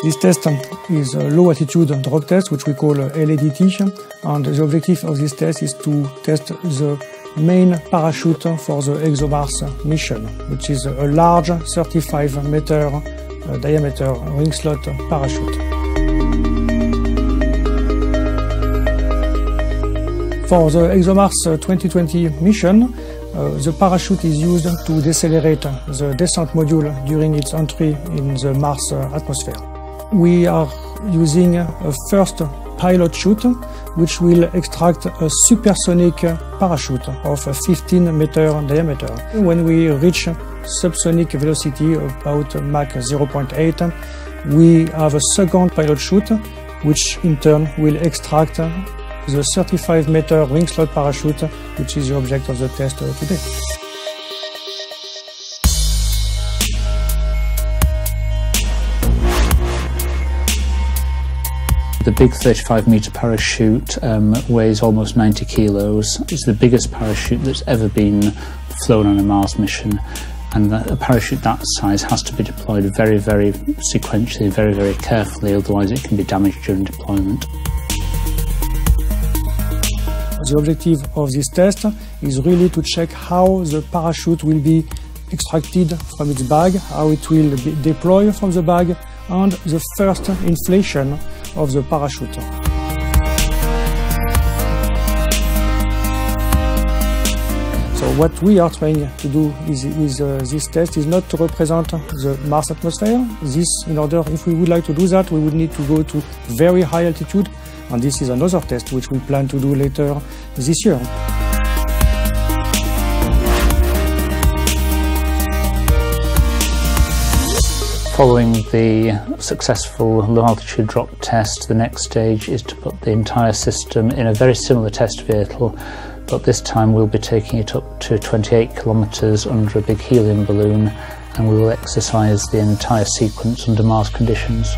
This test is a low altitude drop test, which we call LADT, and the objective of this test is to test the main parachute for the ExoMars mission, which is a large 35-meter diameter ring slot parachute. For the ExoMars 2020 mission, the parachute is used to decelerate the descent module during its entry in the Mars atmosphere. We are using a first pilot chute, which will extract a supersonic parachute of 15-meter diameter. When we reach subsonic velocity about Mach 0.8, we have a second pilot chute, which in turn will extract the 35-meter ring slot parachute, which is the object of the test today. The big 35-meter parachute weighs almost 90 kilos. It's the biggest parachute that's ever been flown on a Mars mission, and a parachute that size has to be deployed very, very sequentially, very, very carefully, otherwise it can be damaged during deployment. The objective of this test is really to check how the parachute will be extracted from its bag, how it will be deployed from the bag, and the first inflation of the parachute. So what we are trying to do is this test is not to represent the Mars atmosphere. This, in order, if we would like to do that, we would need to go to very high altitude, and this is another test which we plan to do later this year. Following the successful low-altitude drop test, the next stage is to put the entire system in a very similar test vehicle, but this time we'll be taking it up to 28 kilometres under a big helium balloon, and we will exercise the entire sequence under Mars conditions.